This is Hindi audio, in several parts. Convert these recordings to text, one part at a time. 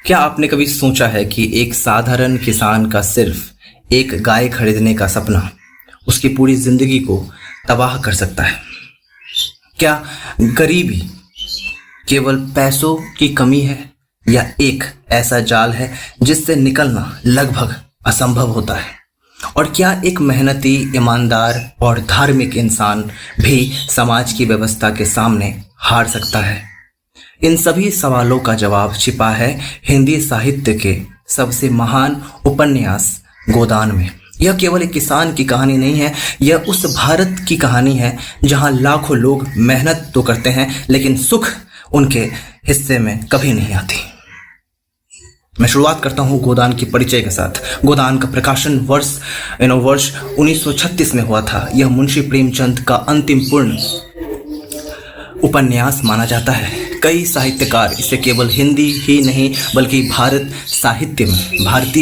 क्या आपने कभी सोचा है कि एक साधारण किसान का सिर्फ एक गाय खरीदने का सपना उसकी पूरी जिंदगी को तबाह कर सकता है? क्या गरीबी केवल पैसों की कमी है या एक ऐसा जाल है जिससे निकलना लगभग असंभव होता है? और क्या एक मेहनती, ईमानदार और धार्मिक इंसान भी समाज की व्यवस्था के सामने हार सकता है? इन सभी सवालों का जवाब छिपा है हिंदी साहित्य के सबसे महान उपन्यास गोदान में। यह केवल एक किसान की कहानी नहीं है, यह उस भारत की कहानी है जहां लाखों लोग मेहनत तो करते हैं लेकिन सुख उनके हिस्से में कभी नहीं आती। मैं शुरुआत करता हूं गोदान की परिचय के साथ। गोदान का प्रकाशन वर्ष 1936 में हुआ था। यह मुंशी प्रेमचंद का अंतिम पूर्ण उपन्यास माना जाता है। कई साहित्यकार इसे केवल हिंदी ही नहीं बल्कि भारतीय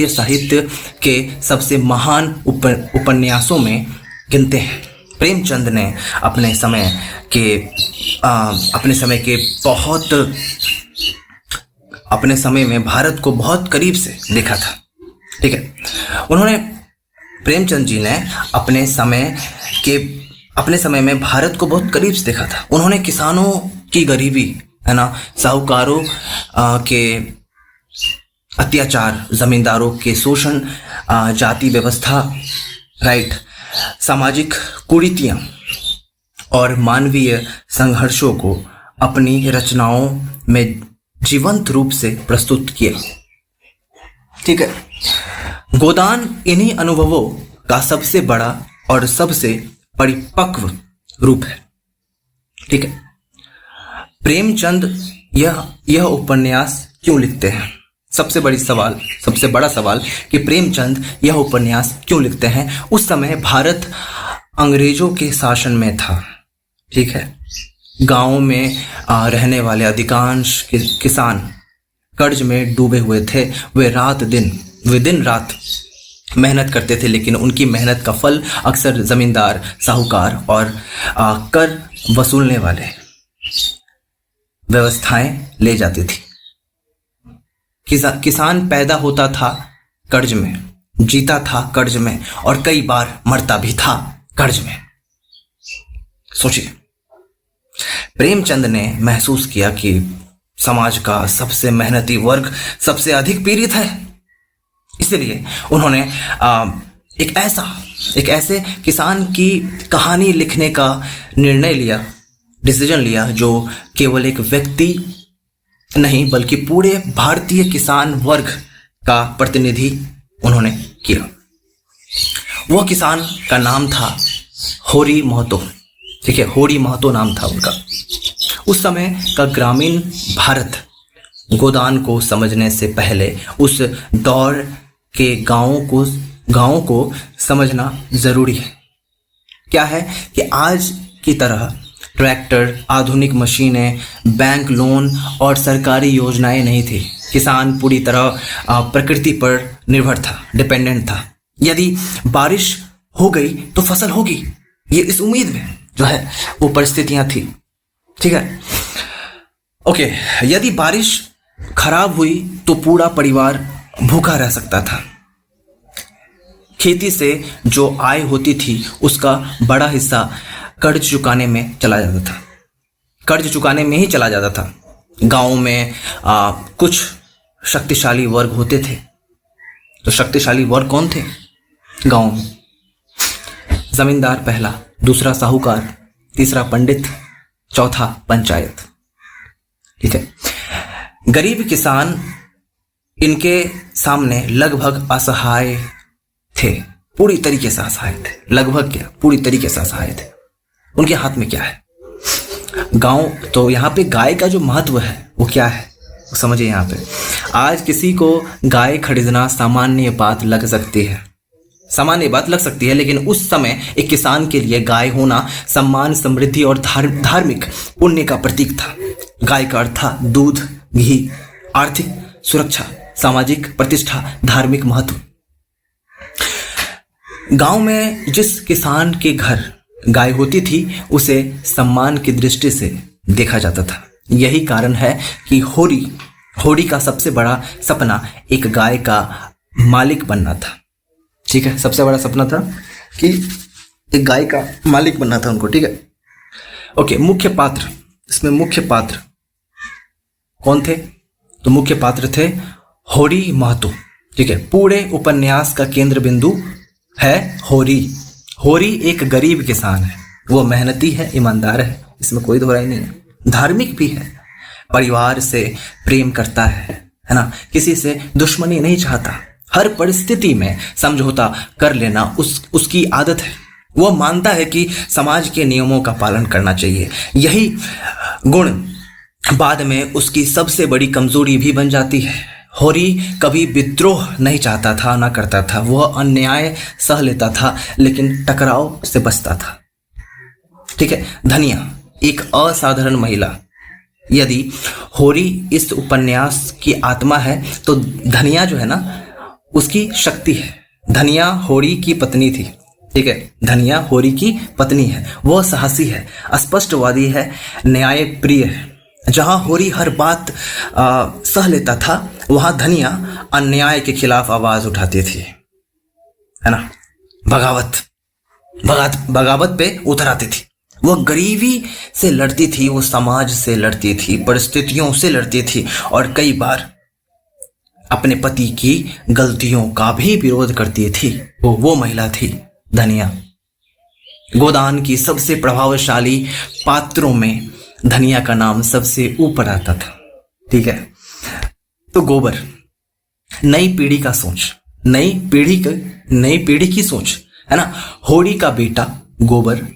साहित्य के सबसे महान उपन्यासों में गिनते हैं। प्रेमचंद ने अपने समय में भारत को बहुत करीब से देखा था। ठीक है, प्रेमचंद जी ने अपने समय में भारत को बहुत करीब से देखा था। उन्होंने किसानों की गरीबी, है ना, साहूकारों के अत्याचार, जमींदारों के शोषण, जाति व्यवस्था, राइट, सामाजिक कुरीतियां और मानवीय संघर्षों को अपनी रचनाओं में जीवंत रूप से प्रस्तुत किया। ठीक है, गोदान इन्हीं अनुभवों का सबसे बड़ा और सबसे परिपक्व रूप है। ठीक है, प्रेमचंद यह उपन्यास क्यों लिखते हैं? सबसे बड़ा सवाल कि प्रेमचंद यह उपन्यास क्यों लिखते हैं? उस समय भारत अंग्रेजों के शासन में था। ठीक है, गांवों में रहने वाले अधिकांश किसान कर्ज में डूबे हुए थे। वे दिन रात मेहनत करते थे, लेकिन उनकी मेहनत का फल अक्सर जमींदार, साहूकार और कर वसूलने वाले व्यवस्थाएं ले जाती थी। किसान पैदा होता था कर्ज में, जीता था कर्ज में और कई बार मरता भी था कर्ज में। सोचिए, प्रेमचंद ने महसूस किया कि समाज का सबसे मेहनती वर्ग सबसे अधिक पीड़ित है। इसलिए उन्होंने एक ऐसे किसान की कहानी लिखने का डिसीजन लिया जो केवल एक व्यक्ति नहीं बल्कि पूरे भारतीय किसान वर्ग का प्रतिनिधि उन्होंने किया। वह किसान का नाम था होरी महतो। ठीक है, होरी महतो नाम था उनका। उस समय का ग्रामीण भारत गोदान को समझने से पहले उस दौर के गांवों को समझना जरूरी है। क्या है कि आज की तरह ट्रैक्टर, आधुनिक मशीनें, बैंक लोन और सरकारी योजनाएं नहीं थी। किसान पूरी तरह प्रकृति पर निर्भर था, डिपेंडेंट था। यदि बारिश हो गई तो फसल होगी, ये इस उम्मीद में जो है वो परिस्थितियां थी। ठीक है, ओके, यदि बारिश खराब हुई तो पूरा परिवार भूखा रह सकता था। खेती से जो आय होती थी उसका बड़ा हिस्सा कर्ज चुकाने में ही चला जाता था। गांव में कुछ शक्तिशाली वर्ग होते थे। तो शक्तिशाली वर्ग कौन थे गांव में? जमींदार पहला, दूसरा साहूकार, तीसरा पंडित, चौथा पंचायत। ठीक है, गरीब किसान इनके सामने लगभग असहाय थे, पूरी तरीके से असहाय थे। लगभग क्या, पूरी तरीके से असहाय थे। उनके हाथ में क्या है? गांव। तो यहाँ पे गाय का जो महत्व है वो क्या है, वो समझिए। यहाँ पे आज किसी को गाय खरीदना सामान्य बात लग सकती है, लेकिन उस समय एक किसान के लिए गाय होना सम्मान, समृद्धि और धार्मिक पुण्य का प्रतीक था। गाय का अर्थ था दूध, घी, आर्थिक सुरक्षा, सामाजिक प्रतिष्ठा, धार्मिक महत्व। गांव में जिस किसान के घर गाय होती थी उसे सम्मान की दृष्टि से देखा जाता था। यही कारण है कि होरी होरी का सबसे बड़ा सपना एक गाय का मालिक बनना था। ठीक है, सबसे बड़ा सपना था कि एक गाय का मालिक बनना था उनको। ठीक है, ओके। मुख्य पात्र, इसमें मुख्य पात्र कौन थे? तो मुख्य पात्र थे होरी महतो। ठीक है, पूरे उपन्यास का केंद्र बिंदु है होरी। होरी एक गरीब किसान है, वो मेहनती है, ईमानदार है, इसमें कोई दोहराई नहीं है, धार्मिक भी है, परिवार से प्रेम करता है ना, किसी से दुश्मनी नहीं चाहता, हर परिस्थिति में समझौता कर लेना उसकी आदत है। वो मानता है कि समाज के नियमों का पालन करना चाहिए। यही गुण बाद में उसकी सबसे बड़ी कमजोरी भी बन जाती है। होरी कभी विद्रोह नहीं चाहता था, ना करता था, वह अन्याय सह लेता था लेकिन टकराव से बचता था। ठीक है, धनिया एक असाधारण महिला। यदि होरी इस उपन्यास की आत्मा है तो धनिया जो है ना उसकी शक्ति है। धनिया होरी की पत्नी थी। ठीक है, धनिया होरी की पत्नी है, वह साहसी है, स्पष्टवादी है, न्याय प्रिय है। जहां होरी हर बात सह लेता था वहां धनिया अन्याय के खिलाफ आवाज उठाती थी, है ना, बगावत पे उतर आती थी। वह गरीबी से लड़ती थी, वो समाज से लड़ती थी, परिस्थितियों से लड़ती थी और कई बार अपने पति की गलतियों का भी विरोध करती थी। वो महिला थी धनिया। गोदान की सबसे प्रभावशाली पात्रों में धनिया का नाम सबसे ऊपर आता था। ठीक है, तो गोबर, नई पीढ़ी का सोच, नई पीढ़ी की सोच, है ना। होरी का बेटा गोबर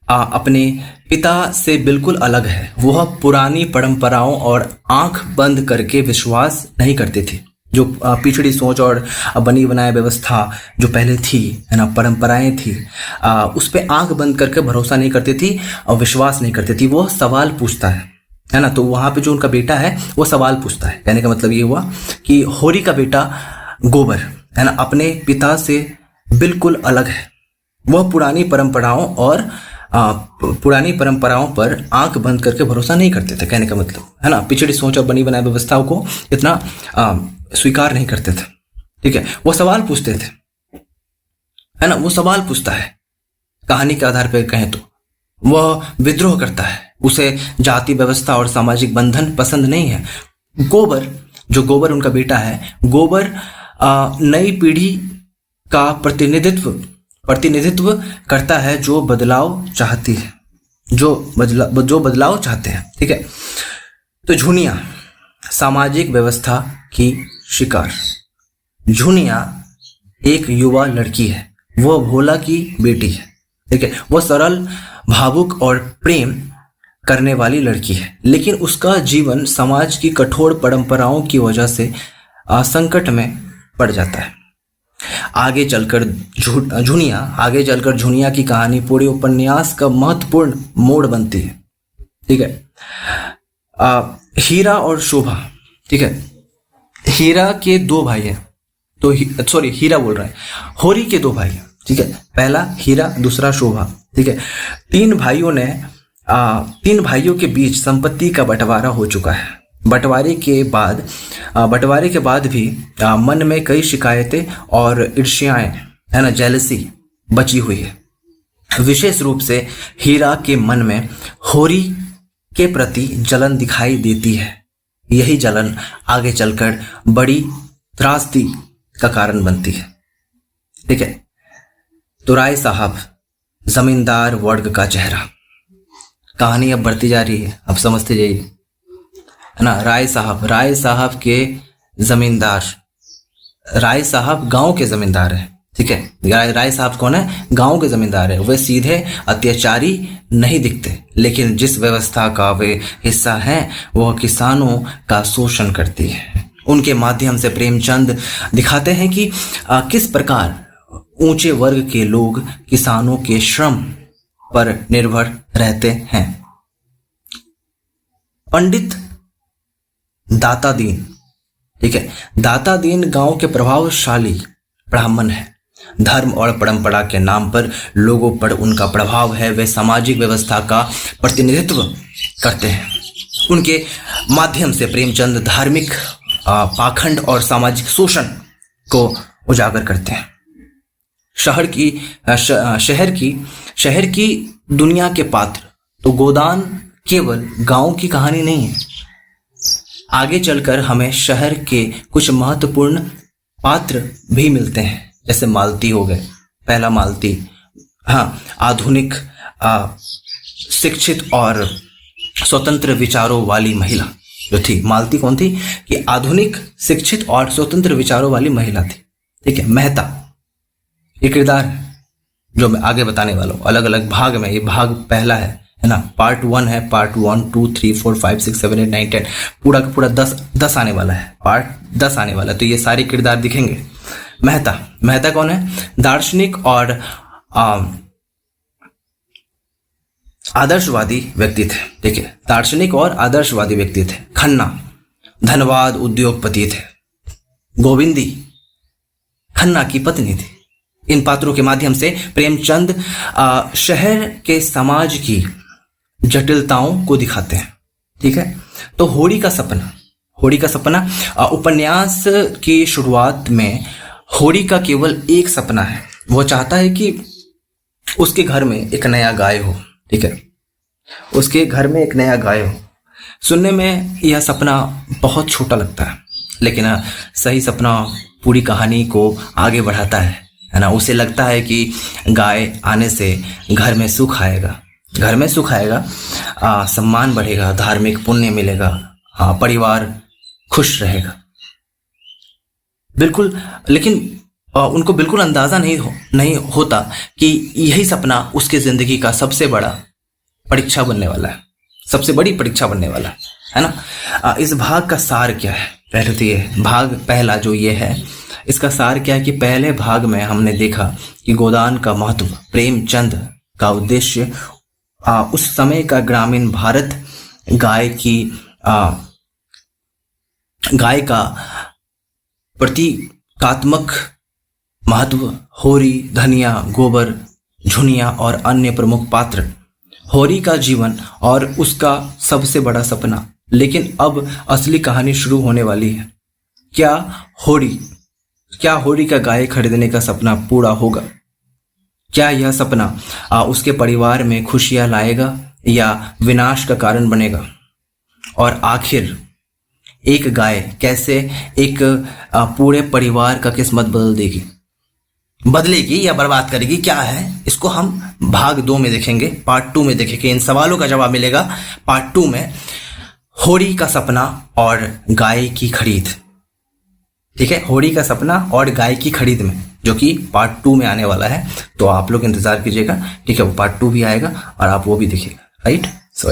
अपने पिता से बिल्कुल अलग है। वह पुरानी परंपराओं और आंख बंद करके विश्वास नहीं करते थे। जो पिछड़ी सोच और बनी बनाई व्यवस्था जो पहले थी, है ना, परंपराएं थी, उस पे आंख बंद करके भरोसा नहीं करती थी और विश्वास नहीं करती थी। वो सवाल पूछता है ना। तो वहां पे जो उनका बेटा है वो सवाल पूछता है। कहने का मतलब ये हुआ कि होरी का बेटा गोबर, है ना, अपने पिता से बिल्कुल अलग है। वह पुरानी परंपराओं पर आंख बंद करके भरोसा नहीं करते थे। कहने का मतलब, है ना, पिछड़ी सोच और बनी बनाई व्यवस्थाओं को इतना स्वीकार नहीं करते थे। ठीक है, वो सवाल पूछते थे, है ना, वो सवाल पूछता है। कहानी के आधार पर कहें तो वह विद्रोह करता है, उसे जाति व्यवस्था और सामाजिक बंधन पसंद नहीं है। गोबर उनका बेटा है, गोबर नई पीढ़ी का प्रतिनिधित्व करता है जो बदलाव चाहती है, जो बदलाव चाहते हैं। ठीक है, तो झुनिया सामाजिक व्यवस्था की शिकार। झुनिया एक युवा लड़की है, वह भोला की बेटी है। ठीक है, वह सरल, भावुक और प्रेम करने वाली लड़की है, लेकिन उसका जीवन समाज की कठोर परंपराओं की वजह से संकट में पड़ जाता है। आगे चलकर झुनिया की कहानी पूरे उपन्यास का महत्वपूर्ण मोड़ बनती है। ठीक है, हीरा और शोभा। ठीक है, हीरा के दो भाई हैं, तो हीरा बोल रहा है, होरी के दो भाई हैं। ठीक है, पहला हीरा, दूसरा शोभा। ठीक है, तीन भाइयों के बीच संपत्ति का बंटवारा हो चुका है। बंटवारे के बाद भी मन में कई शिकायतें और ईर्ष्याएं, है ना, जेलसी बची हुई है। विशेष रूप से हीरा के मन में होरी के प्रति जलन दिखाई देती है। यही जलन आगे चलकर बड़ी त्रासदी का कारण बनती है। ठीक है, तो राय साहब, जमींदार वर्ग का चेहरा। कहानी अब बढ़ती जा रही है, अब समझते जाइए, है ना। राय साहब के जमींदार, राय साहब गांव के जमींदार है। ठीक है, राय साहब कौन है? गांव के जमींदार है। वे सीधे अत्याचारी नहीं दिखते, लेकिन जिस व्यवस्था का वे हिस्सा हैं वह किसानों का शोषण करती है। उनके माध्यम से प्रेमचंद दिखाते हैं कि किस प्रकार ऊंचे वर्ग के लोग किसानों के श्रम पर निर्भर रहते हैं। पंडित दाता दीन। ठीक है, दाता दीन गांव के प्रभावशाली ब्राह्मण है। धर्म और परंपरा के नाम पर लोगों पर उनका प्रभाव है। वे सामाजिक व्यवस्था का प्रतिनिधित्व करते हैं। उनके माध्यम से प्रेमचंद धार्मिक पाखंड और सामाजिक शोषण को उजागर करते हैं। शहर की दुनिया के पात्र। तो गोदान केवल गांव की कहानी नहीं है। आगे चलकर हमें शहर के कुछ महत्वपूर्ण पात्र भी मिलते हैं, जैसे मालती हो गए। पहला मालती, हाँ, आधुनिक शिक्षित और स्वतंत्र विचारों वाली महिला जो थी। मालती कौन थी? कि आधुनिक शिक्षित और स्वतंत्र विचारों वाली महिला थी। ठीक है। मेहता, ये किरदार है जो मैं आगे बताने वाला हूँ, अलग अलग भाग में। ये भाग पहला है ना, पार्ट 1 है, पार्ट 1, 2, 3, 4, 5, 6, 7, 8, 9, 10, पूरा का पूरा 10 आने वाला है, पार्ट 10 आने वाला है। तो ये सारे किरदार दिखेंगे। मेहता कौन है? दार्शनिक और आदर्शवादी व्यक्ति थे। ठीक है, दार्शनिक और आदर्शवादी व्यक्ति थे। खन्ना, धनवाद उद्योगपति थे। गोविंदी खन्ना की पत्नी थी। इन पात्रों के माध्यम से प्रेमचंद शहर के समाज की जटिलताओं को दिखाते हैं। ठीक है। तो होड़ी का सपना उपन्यास की शुरुआत में होड़ी का केवल एक सपना है। वो चाहता है कि उसके घर में एक नया गाय हो। ठीक है, उसके घर में एक नया गाय हो। सुनने में यह सपना बहुत छोटा लगता है, लेकिन सही सपना पूरी कहानी को आगे बढ़ाता है ना। उसे लगता है कि गाय आने से घर में सुख आएगा, सम्मान बढ़ेगा, धार्मिक पुण्य मिलेगा, परिवार खुश रहेगा। बिल्कुल, लेकिन उनको बिल्कुल अंदाजा नहीं होता कि यही सपना उसके जिंदगी का सबसे बड़ा परीक्षा बनने वाला है, सबसे बड़ी परीक्षा बनने वाला है ना। इस भाग का सार क्या है? पहले तो ये भाग पहला जो ये है, इसका सार क्या है कि पहले भाग में हमने देखा कि गोदान का महत्व, प्रेमचंद का उद्देश्य, उस समय का ग्रामीण भारत गाय का प्रतीकात्मक महत्व, होरी, धनिया, गोबर, झुनिया और अन्य प्रमुख पात्र, होरी का जीवन और उसका सबसे बड़ा सपना। लेकिन अब असली कहानी शुरू होने वाली है। क्या होरी का गाय खरीदने का सपना पूरा होगा? क्या यह सपना उसके परिवार में खुशियां लाएगा या विनाश का कारण बनेगा? और आखिर एक गाय कैसे एक पूरे परिवार का किस्मत बदलेगी या बर्बाद करेगी? क्या है, इसको हम भाग 2 में देखेंगे, पार्ट 2 में देखेंगे। इन सवालों का जवाब मिलेगा पार्ट 2 में, होरी का सपना और गाय की खरीद। ठीक है, होरी का सपना और गाय की खरीद में, जो कि पार्ट 2 में आने वाला है। तो आप लोग इंतजार कीजिएगा। ठीक है, वो पार्ट 2 भी आएगा और आप वो भी देखिएगा। राइट, सो